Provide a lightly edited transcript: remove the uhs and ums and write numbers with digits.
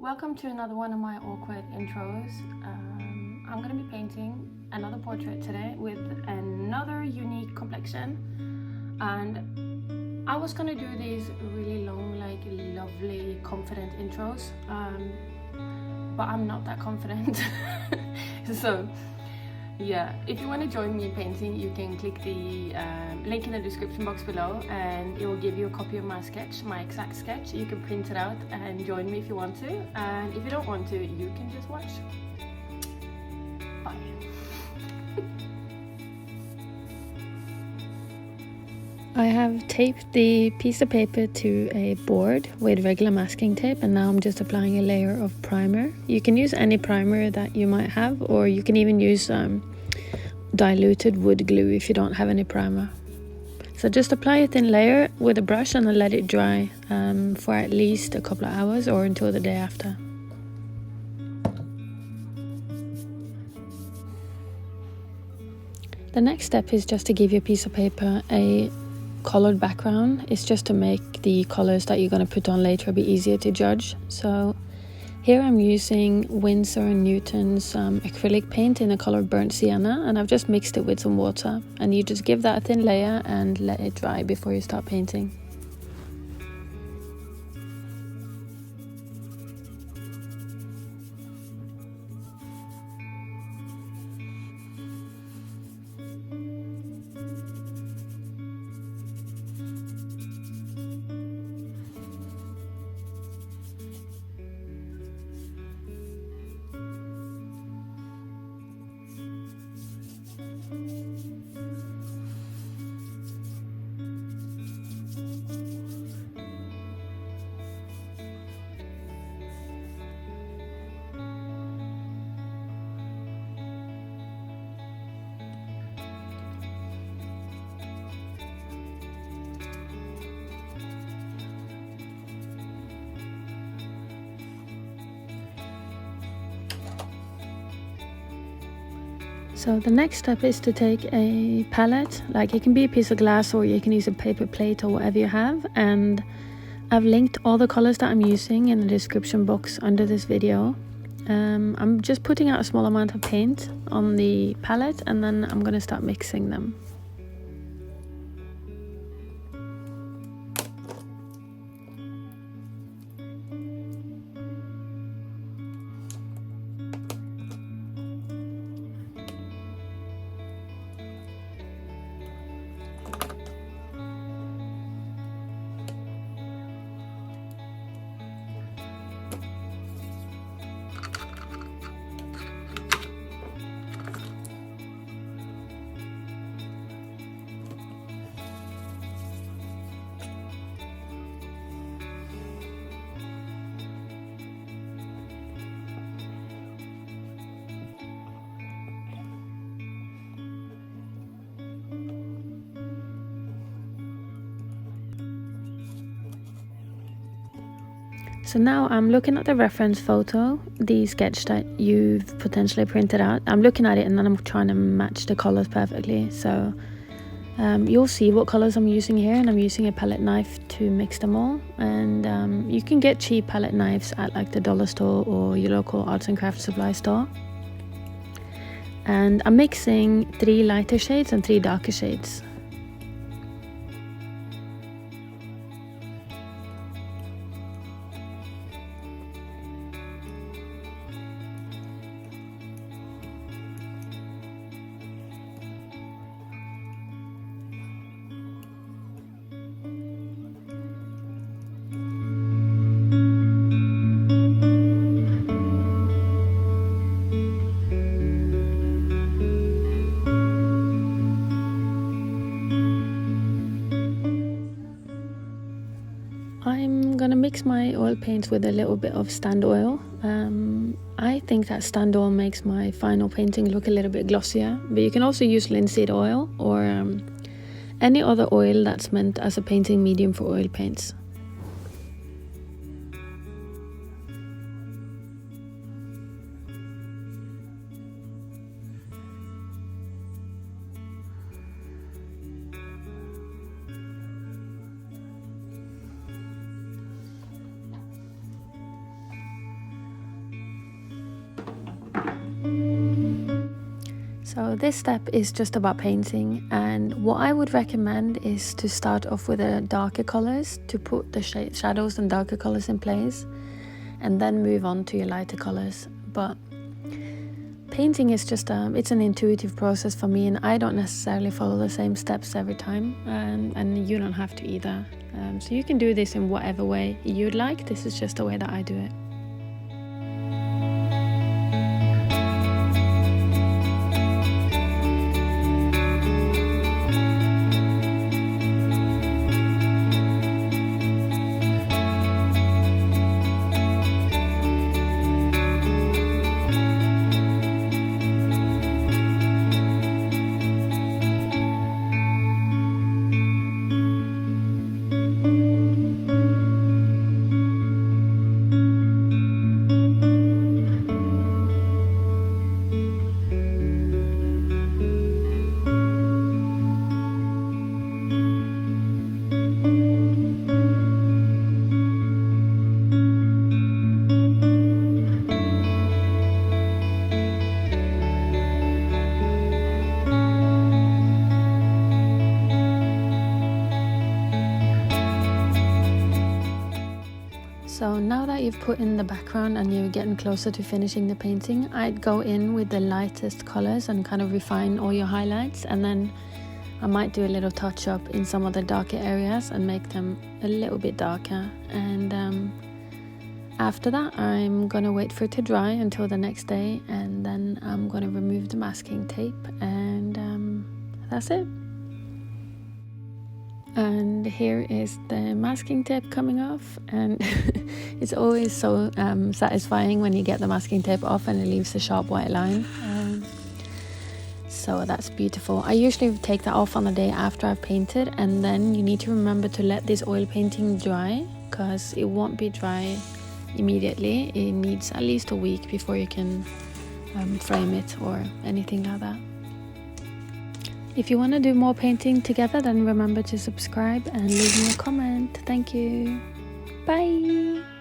Welcome to another one of my awkward intros. I'm going to be painting another portrait today with another unique complexion, and I was going to do these really long, like lovely, confident intros, but I'm not that confident. So yeah, if you want to join me painting, you can click the link in the description box below and it will give you a copy of my sketch, my exact sketch. You can print it out and join me if you want to, and if you don't want to, you can just watch. Bye. I have taped the piece of paper to a board with regular masking tape, and now I'm just applying a layer of primer. You can use any primer that you might have, or you can even use diluted wood glue if you don't have any primer. So just apply a thin layer with a brush and then let it dry for at least a couple of hours or until the day after. The next step is just to give your piece of paper a colored background. It's just to make the colors that you're going to put on later a bit easier to judge. So here I'm using Winsor & Newton's acrylic paint in the color burnt sienna, and I've just mixed it with some water, and you just give that a thin layer and let it dry before you start painting. So the next step is to take a palette, like it can be a piece of glass or you can use a paper plate or whatever you have, and I've linked all the colors that I'm using in the description box under this video. I'm just putting out a small amount of paint on the palette and then I'm going to start mixing them. So now I'm looking at the reference photo, the sketch that you've potentially printed out. I'm looking at it and then I'm trying to match the colors perfectly. So you'll see what colors I'm using here, and I'm using a palette knife to mix them all. And you can get cheap palette knives at like the dollar store or your local arts and crafts supply store. And I'm mixing 3 lighter shades and 3 darker shades. I'm gonna mix my oil paints with a little bit of stand oil. I think that stand oil makes my final painting look a little bit glossier, but you can also use linseed oil or any other oil that's meant as a painting medium for oil paints. So this step is just about painting, and what I would recommend is to start off with the darker colors to put the shadows and darker colors in place, and then move on to your lighter colors. But painting is just it's an intuitive process for me, and I don't necessarily follow the same steps every time, and you don't have to either. So you can do this in whatever way you'd like. This is just the way that I do it. So now that you've put in the background and you're getting closer to finishing the painting, I'd go in with the lightest colors and kind of refine all your highlights, and then I might do a little touch up in some of the darker areas and make them a little bit darker. And after that, I'm gonna wait for it to dry until the next day, and then I'm gonna remove the masking tape, and that's it. And here is the masking tape coming off, and it's always so satisfying when you get the masking tape off and it leaves a sharp white line. So that's beautiful. I usually take that off on the day after I've painted, and then you need to remember to let this oil painting dry, because it won't be dry immediately. It needs at least a week before you can frame it or anything like that. If you want to do more painting together, then remember to subscribe and leave me a comment. Thank you. Bye.